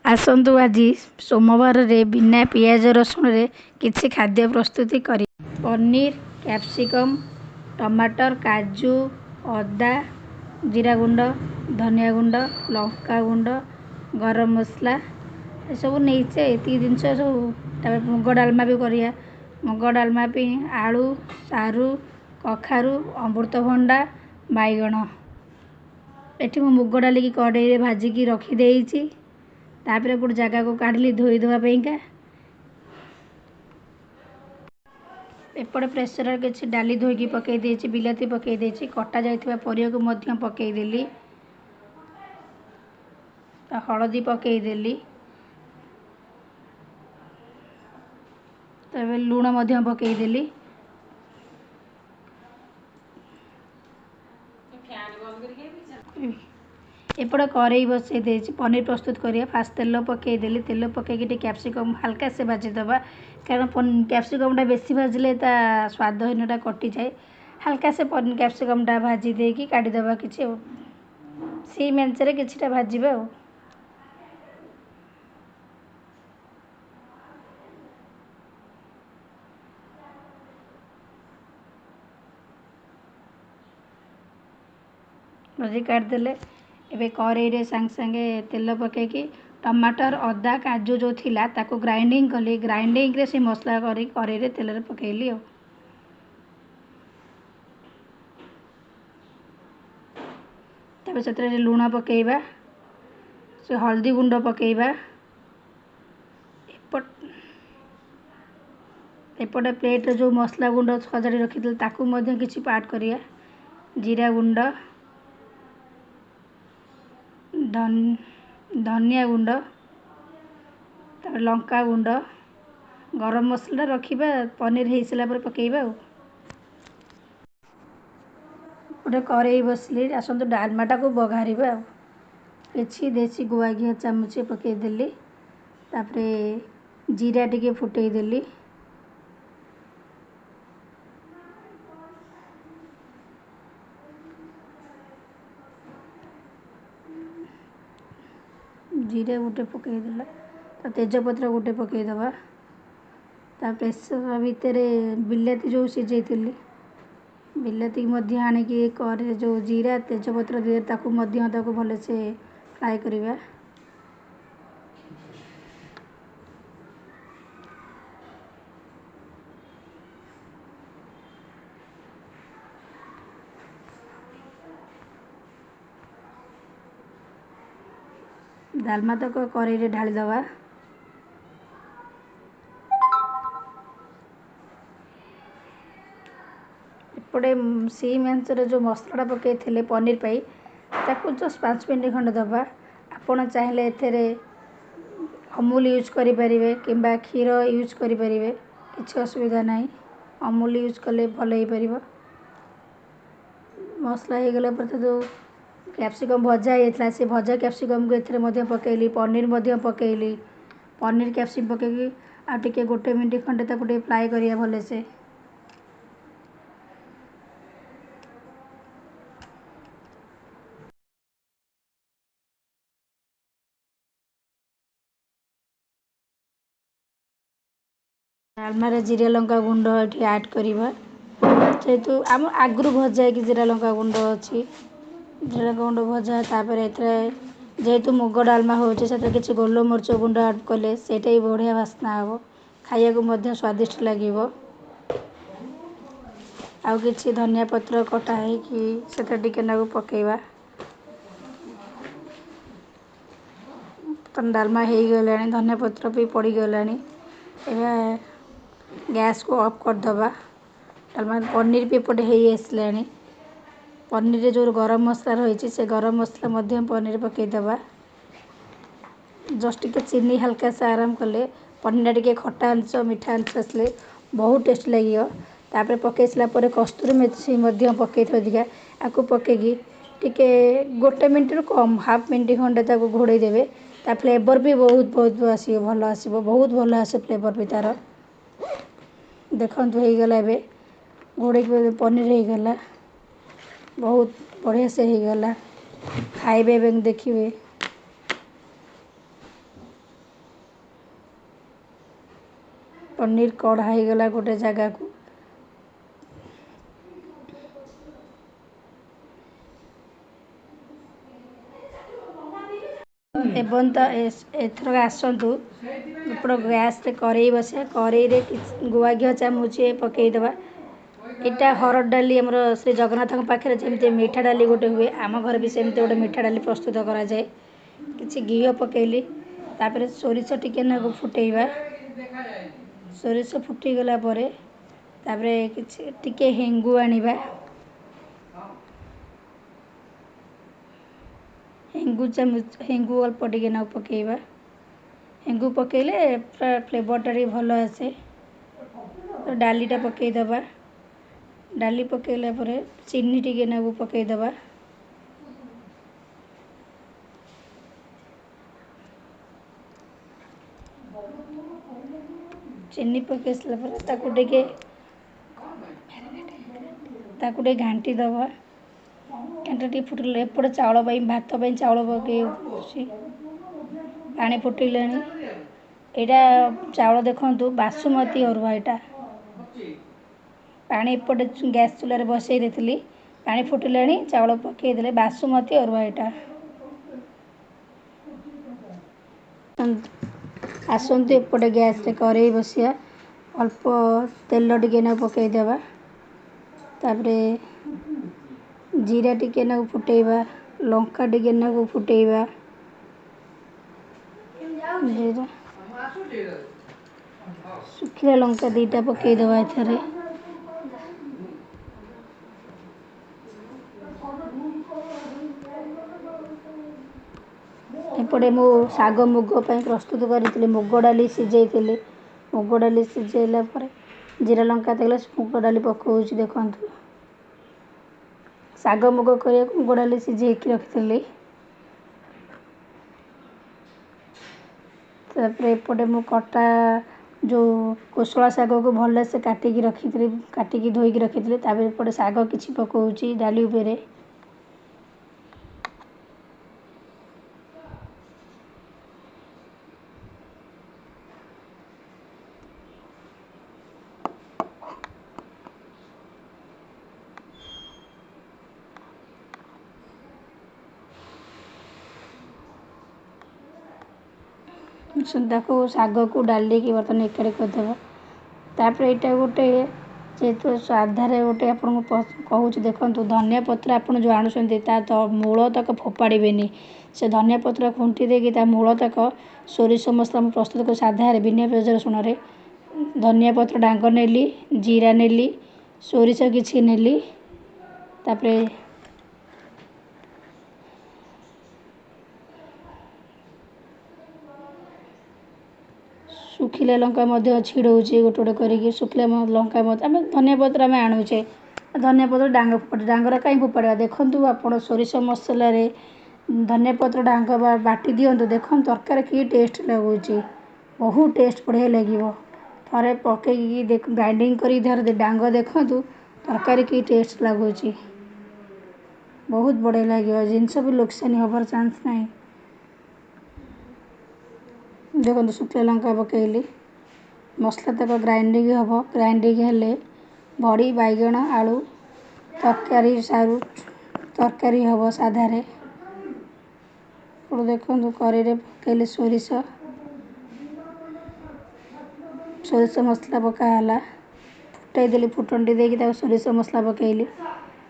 आसतु आज सोमवार रे बिना पियाज रसुण रे किसी खाद्य प्रस्तुति करी पनीर कैप्सिकम टमाटर काजू अदा जीरा गुंड धनिया गुंड लंका गुंड गरम मसला ये सब नहीं ये जिन सब मुग डालमा भी करिया मुग डालमा पे आलू सारू कखारू अमृतभंडा बैगण एठी मु मुग डाल की कड़े भाजिकी रखी देइछि तापर गोटे जगह को काढ़ी धोई देवाईका एपटे प्रेसर किसी डाली धोईकी पकई देछि बिलाती पकई देछि कटा जाइथिबा परिया को मध्य पकई देली हलदी पकई देली तबे लूण मध्य पकई देली एपटे कड़ई बसई देछि पनीर प्रस्तुत करिया फास्ट तेल पकई देली तेल पकईकी कैप्सिकम हल्का से भाजीदबा कारण कैप्सिकमटा बेसी भाजिले ता स्वादहीनटा कटि जाए हल्का से कैप्सिकमटा भाजी देकी काढ़ीदबा किसी सी मेंचरे किछिटा भाजिबा आ भाजी काढ़ीदेले एबे कड़ई रे संग संगे तेल पकईकी टमाटर अदा काजू जो थिला ताको ग्राइंडिंग कली ग्राइंडिंग रे से मसला करी कड़ई रे तेल रे पकईली आ तबे सेतरे लूण पकईबा से हल्दी गुंड पकईबा एपटे प्लेट जो मसला गुंड सजाड़ी रखी ताकू मध्य किछि पार्ट करिया जीरा गुंड धनिया गुंड तापर लंका गुंड गरम मसला रखिबा पनीर हो सारा पर पकईबा गोटे कड़ई बसली आसतु डालमाटा को बघारिबा किछि देसी गुआ घी चामचे पकईदेली तापरे जीरा टिके फुटई देली जीरा गोटे पकईदेला तो तेजपत्र गोटे पकईदबा प्रेसर भितर बिलाती जो सिझेइथिली बिलाती मध्य आनिकी करे जो जीरा तेजपत्र दिए ताकू मध्य ताकू भले से फ्राए करिबा डालमा तक कड़ई रे ढाली दबा एपटे सी मेंचरे जो मसलाटा पकई थे पनीर पाई ताकू जस्ट 5 मिनट खंड दबा आपण चाहेले एथेरे अमूल यूज करें कि क्षीर यूज करें किसी असुविधा नहीं अमूल यूज कले भल हो पार मसला हो गला पर जो कैप्सिकम भजा होता से भजा कैप्सिकम को एथे पकईली पनीर कैप्सिकम पकईकी आ टिके गोटे मिनट खंडे ताकू फ्राए करिया भले से डालमारे जीरा लंका गुंड ये ऐड करवा जेहेतु आम आगु भजा कि जीरा लंका गुंड अच्छी जीरा लंका गुंड भजा तापर जेहेतु मुग डालमा होचे किसी गोलमरीच गुंड ऐड कले सेटा भी बढ़िया बास्ना हे खाया को स्वादिष्ट लगे आउ कि धनिया पत्र कटा है कि टिके नाकु पकेवा डालमा हो गला धनिया पत्र भी पड़ गला गैस को ऑफ कर दबा डालमा पनीर भी एपटे हो आसला पनीर जो गरम मसला रही से गरम मसला मध्य पनीर पकईदबा जस्ट टे चीनी हल्का से आराम कले पनीर टे खटा अंश मीठा अंश आसले बहुत टेस्ट लगे तापर पकई सारापर कस्तूरी मेथी पकई दिखा आपको पकईकी टिके गोटे मिनट कम हाफ मिनट खंडे घोड़े देवे ता फ्लेवर भी बहुत बहुत आसो भल आसो बहुत भल आसे फ्लेवर भी तार देखु हो गला घोड़े पनीर हो गला बहुत बढ़िया से हो गला खाइबे देखिए पनीर कढ़ा गला गोटे जगह को एवं तो एथर आसतु एपट गैस कड़े बस कड़े गुआ घी चामचे पकईदे यहाँ हरड़ डाली आमर श्री जगन्नाथ पाखे जमी मीठा डाली गोटे हुए आम घर भी सेमती गोटे मीठा डाली प्रस्तुत कराए कि घी पकईली तापर सोरिष टिके ना फुटेबा सोरिष फुटीगला टिके हेंगु आनिबा हेंगु अल्प टिके ना पकईबा हेंगु पकईले फ्लेवरटा भल आसे तो डालीटा पकईदबा डाली पकईला चीनी टिके ना पकईदबा चीनी पकई सारापर ताकू घाटी दबा घाटा टे फुटले एपटे चाउल भात चाउल पकई पानी फुटिले यहाँ चाउल देखु बासुमती अरुआ यहाँ पानी एपटे गैस चूल्हे बसई देती पानी फुटिले चाउल पकईदे बासुमती अरुआ यहाँ आसतु एपटे गैस कड़े बसिया अल्प तेल टिके ना पकईदबा तापरे जीरा टिके ना फुटेबा लंका टिके ना फुटेबा जीरा सुखिला लंका दीटा पकईदबा एथरे एपटे मु शाग मुग प्रस्तुत करी मुग डाली सीझे मुग डाली सीझेला जीरा लंका तेल मुग डाली पकाऊँ देखु शाग मुग कर मुग डाली सीझे रखी एपटे मु कटा जो कोशला शाग को भल से काटिकी रखी काटिकी धोईकी रखी एपटे शाग किसी पकाऊँ डाली उपरे शाग को डाली की बर्तन एकाठी करदे तापर यहाँ गोटे जेहेतु साधारे गोटे आपको कहूँ देखो धनिया पत्र आप जो आणुंट मूल तक फोपाड़े से धनिया पत्र खुंटी देकी मूल तक सोरिष मसला प्रस्तुत कर साधारे बिना पियाज रसुण धनिया पत्र डांग नेली जीरा नेली सोरिष किछि नेली तापरे सुखिला लंका छिड़ौचे गोटे गोटे करके सुखिला लंका आम धनिया पत्र आम आणुचे धनिया पत्र डांग फोपाड़े डांगर कहीं फोपाड़ा देखूँ आप सोरिष मसल धनिया पत्र डांग बाटी दिंतु देखो तरकार कि टेस्ट लगुच बहुत टेस्ट बढ़िया लगे थे पकई ग्राइंडिंग कर डांग देखूँ तरकारी कि टेस्ट लगुच बहुत बढ़िया लगे जिनस भी लोकसानी हबार चांस ना देखो शुखला लंका पकईली मसला तक ग्राइंडिंग हम ग्राइंडिंग हेले बड़ी बैगण आलू तरकारी सारू तरकारी हम साधारे देखो कड़े पकईले सोरिष सोरिष मसला पकाला फुटाईदेली फुटंटी देकी सोरिष मसला पकईली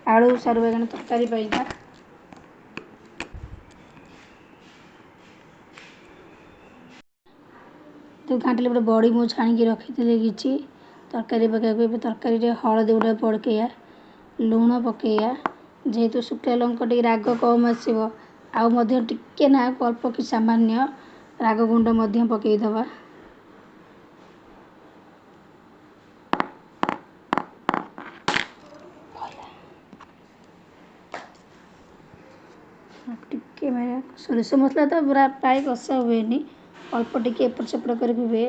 आलू सारू बैगण तरकारी पाइबा तो घाटिले गोटे बड़ी मु छाणी रखी कि तरकारी पकाइबा तरकारी हलदी गुड़ा पकईया लुण पकईया जेहेतु शुखला लंका टे राग कम आसो टिके ना अल्प कि सामान्य राग गुंड पकईदबा टिके सोरिष मसला तो पूरा प्राय कषा हुए अल्प टिके एपट सेपट कर हुए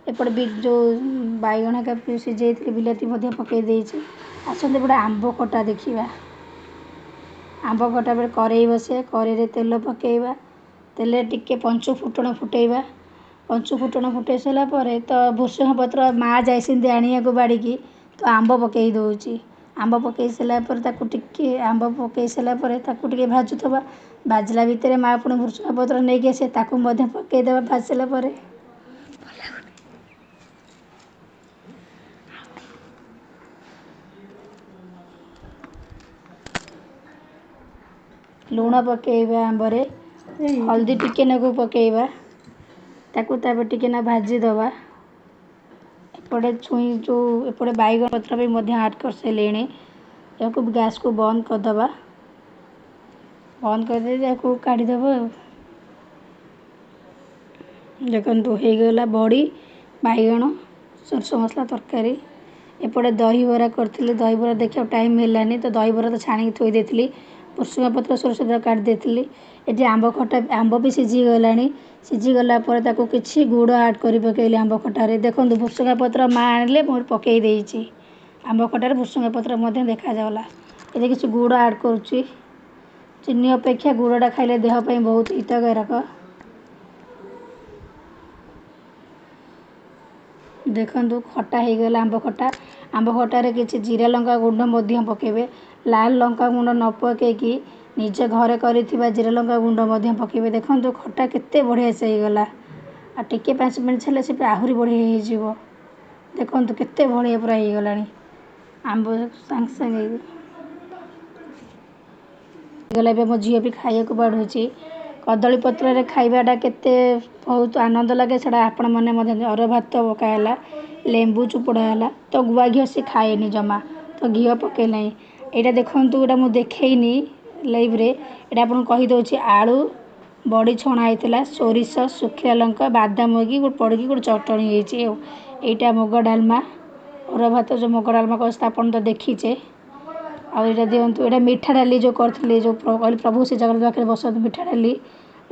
एपट जो बैगण का सीझे बिलाती पकई आसते गोटे आंब खटा देखा आंब खटा बेले कड़े बसे कड़े तेल पकईबा तेल टिके पंच फुटण फुटेबा पंचु फुटण फुटे सारा तो भृषंग पत्र माँ जाइंट आनिया बाड़ी तो आंब पकई दौची आंब पकई सारापर टे आंब पकई सारापर टे भाजुवा भाजला भितर माँ पुणी भृषंग पत्र नहीं आसे पकईदे भाज सारापर लुण पकईवा आंबर हल्दी टिके नाकू पकईवा ताकू टिके ना भाजीदवा एपटे छुई जो एपटे बैगन पत्र भी आड कर सारे या गैस को बंद करदे बंद करदे काढ़ीदेव देखो होगला बड़ी बैगन सोरष मसला तरकारी एपटे दही बरा करी दही बरा देखा टाइम है तो दही बरा तो छाणी थोड़ी भृषंग पत्र सोरष काटिदेली ये आंब खटा आंब भी सीझीगला सीझीगला कि गुड़ आड कर पकईली आंब खटारे देखो भृषंग पत्र माँ आनिले मुझे पकई देती आंब खटारे भृषंग पत्र देखा जाला ये किसी गुड़ आड करुच्ची चीनी अपेक्षा गुड़टा खाइले देहपाई बहुत हितकारक देखु खटा होगला आंब खटारे किसी जीरा लंका गुंड पकेबे लाल लंका गुंड न पकईकि निजे घरे कर जीरा लंका गुंड पकेबे देखो खटा केते बढ़िया से होगला आ टिके 5 मिनट छाड़े से आहरी बढ़िया हो देखो केते बढ़िया पूरा होगला आंब सांग सांगे गला मो झील भी खाया बढ़ुची कदली पत्र खाइबाटा केते बहुत आनंद लगे से आपण मैंने अर भात पकाला लेंबू चुपड़ा तो गुआ घी से खाएनी जमा तो घी पकेना यहाँ देखु यहाँ मुझे देखनी लाइव रे ये आपको कहीदे आलू बड़ी छणा होता सोरिष सुखिला लंका बादाम की पड़ी गोटे चटणी होटा मुग डालमा अर भात जो मुग डालमा कह आप तो देखीचे आईटा दिंतु यहाँ मीठा डाली जो करी जो कहली प्रभु से जगन्नाथ पाखे बस मीठा डाली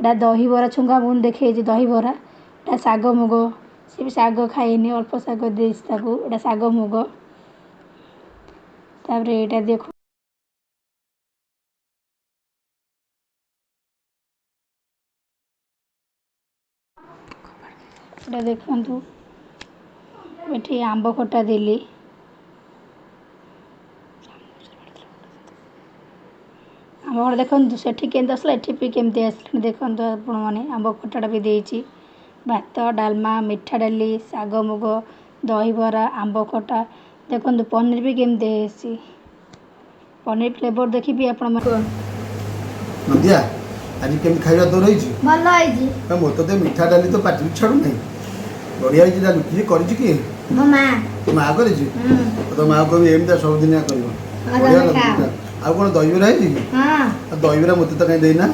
यहाँ दही बरा छुंगा मुझे देखे दही बरा यहाँ शाग मुग सी भी शाग खाएनी अल्प शाग देता यहाँ शाग मुग तापर यहाँ देख देखु ये आंब खटा देली आंब खटा देखो से केमती आसला ये केमती आसला देखो आपण मैंने आंब खटाटा भी देती भात डालमा मीठा डाली शाग मुग दही बरा आंब खटा देखो पनीर भी केमती पनीर फ्लेवर देखी आपण आज केम खाଇବା तोर होई भल होई मो तो मीठा डाली तो पाटी छाड़ू नहीं बढ़िया होई डाली किए करिछि कि मो मां तो मां करिछि तो मां को भी एमता सब दिन करबो बढ़िया लगता आ कोन दही बरा है कि हां दही बरा मते तो कहीं देना